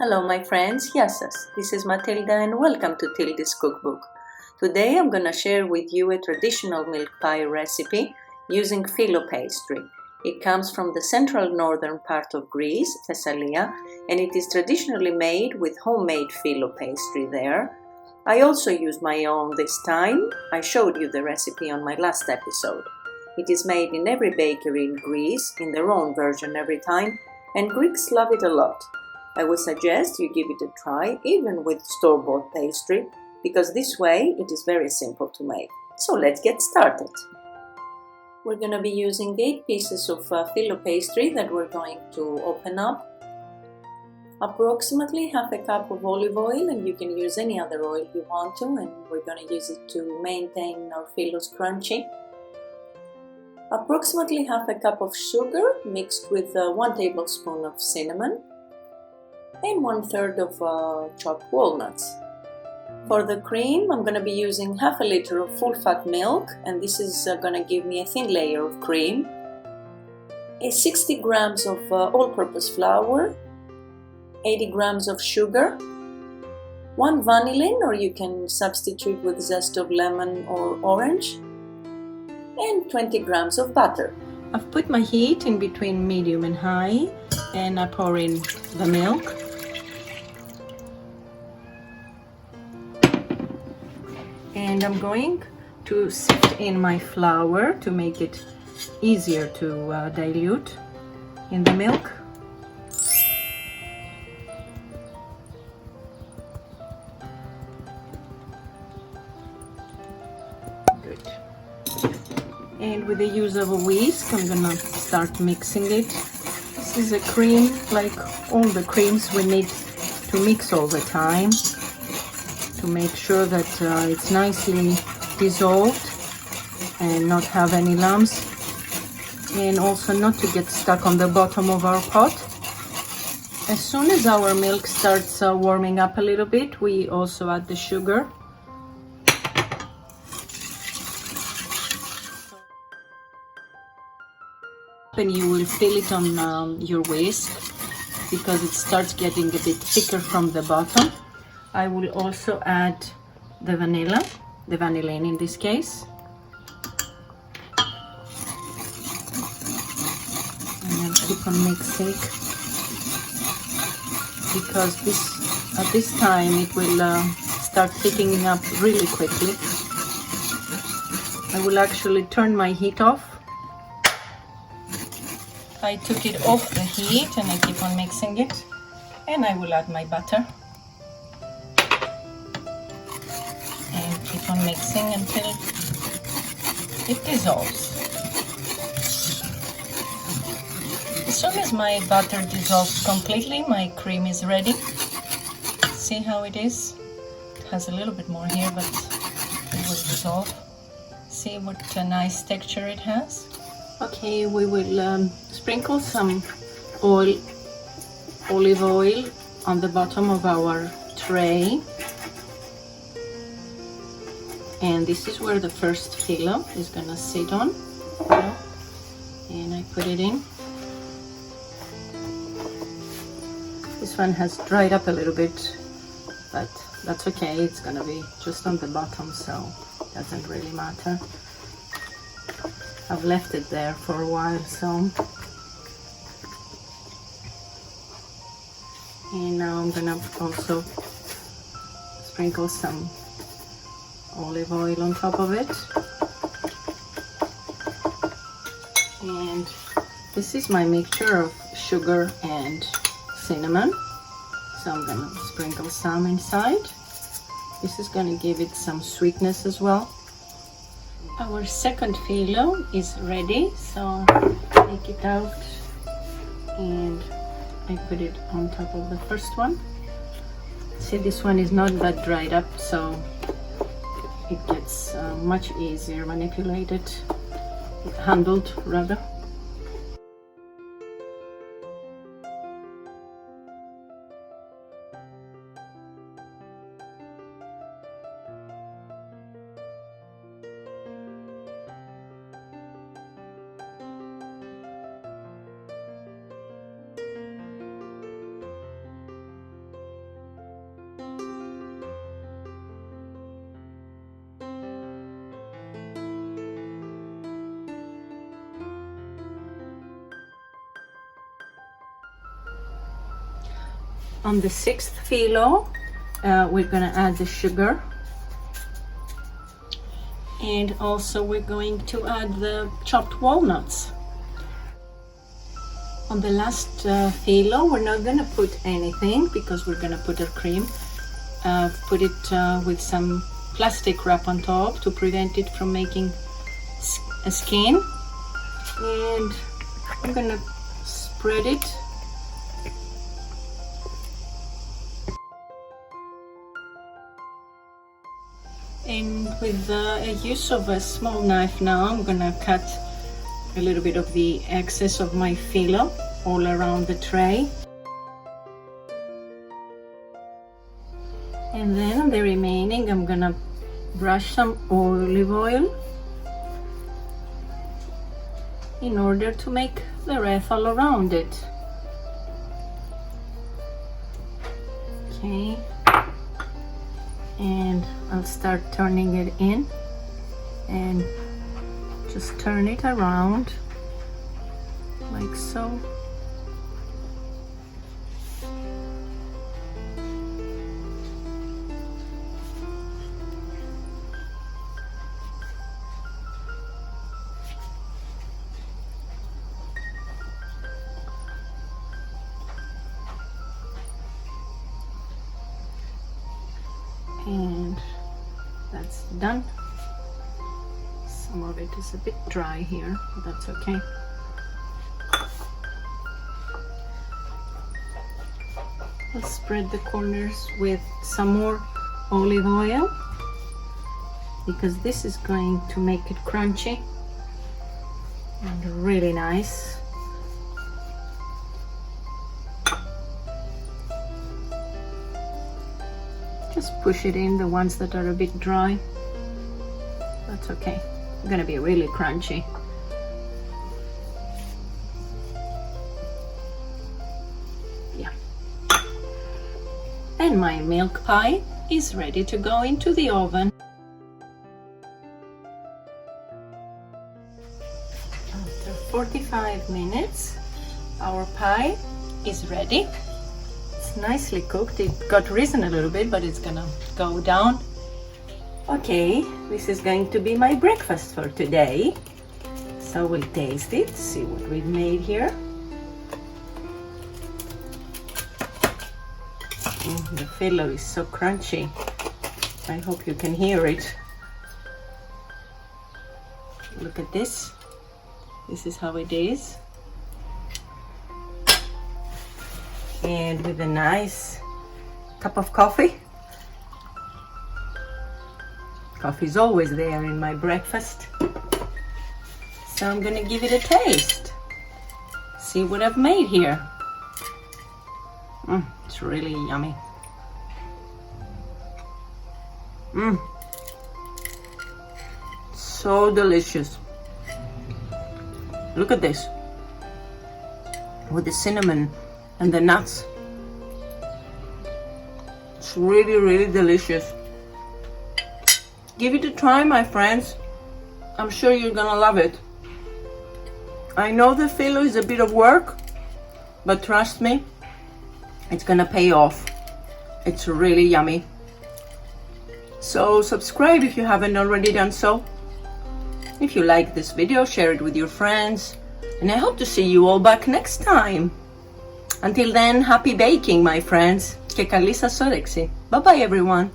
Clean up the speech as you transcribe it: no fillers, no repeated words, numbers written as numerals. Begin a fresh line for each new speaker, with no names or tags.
Hello my friends, Γεια σας. This is Matilda and welcome to Tilda's Cookbook. Today I'm gonna share with you a traditional milk pie recipe using Fyllo pastry. It comes from the central northern part of Greece, Thessalia, and it is traditionally made with homemade Fyllo pastry there. I also used my own this time. I showed you the recipe on my last episode. It is made in every bakery in Greece, in their own version every time, and Greeks love it a lot. I would suggest you give it a try even with store-bought pastry, because this way it is very simple to make. So let's get started. We're going to be using 8 pieces of Fyllo pastry that we're going to open up. Approximately half a cup of olive oil, and you can use any other oil you want to, and we're going to use it to maintain our Fyllos crunchy. Approximately half a cup of sugar mixed with 1 tablespoon of cinnamon, and 1/3 of chopped walnuts. For the cream, I'm going to be using half a liter of full-fat milk, and this is going to give me a thin layer of cream, 60 grams of all-purpose flour, 80 grams of sugar, 1 vanillin, or you can substitute with zest of lemon or orange, and 20 grams of butter. I've put my heat in between medium and high, and I pour in the milk. And I'm going to sift in my flour to make it easier to dilute in the milk. Good. And with the use of a whisk, I'm gonna start mixing it. This is a cream, like all the creams we need to mix all the time, to make sure that it's nicely dissolved and not have any lumps, and also not to get stuck on the bottom of our pot. As soon as our milk starts warming up a little bit, we also add the sugar. And you will feel it on your whisk because it starts getting a bit thicker from the bottom. I will also add the vanillin in this case. And I'll keep on mixing because at this time it will start thickening up really quickly. I will actually turn my heat off. I took it off the heat and I keep on mixing it, and I will add my butter. Keep on mixing until it dissolves. As soon as my butter dissolves completely, my cream is ready. See how it is? It has a little bit more here, but it will dissolve. See what a nice texture it has? Okay, we will sprinkle some olive oil on the bottom of our tray. And this is where the first Fyllo is gonna sit on. And I put it in. This one has dried up a little bit, but that's okay. It's gonna be just on the bottom, so it doesn't really matter. I've left it there for a while, so. And now I'm gonna also sprinkle some olive oil on top of it. And this is my mixture of sugar and cinnamon, so I'm gonna sprinkle some inside. This is gonna give it some sweetness as well. Our second Fyllo is ready, so take it out and I put it on top of the first one. See, this one is not that dried up, so it gets much easier manipulated, handled rather. On the 6th Fyllo, we're gonna add the sugar. And also we're going to add the chopped walnuts. On the last Fyllo, we're not gonna put anything because we're gonna put our cream. Put it with some plastic wrap on top to prevent it from making a skin. And I'm gonna spread it. And with the use of a small knife now, I'm gonna cut a little bit of the excess of my Fyllo all around the tray. And then on the remaining, I'm gonna brush some olive oil in order to make the wreath all around it. Okay. And I'll start turning it in and just turn it around like so. And that's done. Some of it is a bit dry here, but that's okay. I'll spread the corners with some more olive oil because this is going to make it crunchy and really nice. Just push it in, the ones that are a bit dry. That's okay. It's gonna be really crunchy. Yeah. And my milk pie is ready to go into the oven. After 45 minutes, our pie is ready. Nicely cooked. It got risen a little bit, but it's gonna go down. Okay, this is going to be my breakfast for today. So we'll taste it, see what we've made here. The Fyllo is so crunchy. I hope you can hear it. Look at this. This is how it is. And with a nice cup of coffee. Coffee's always there in my breakfast. So I'm gonna give it a taste. See what I've made here. It's really yummy. So delicious. Look at this. With the cinnamon and the nuts. It's really, really delicious. Give it a try, my friends. I'm sure you're gonna love it. I know the Fyllo is a bit of work, but trust me, it's gonna pay off. It's really yummy. So subscribe if you haven't already done so. If you like this video, share it with your friends. And I hope to see you all back next time. Until then, happy baking, my friends. Και καλή σας όρεξη. Bye bye, everyone.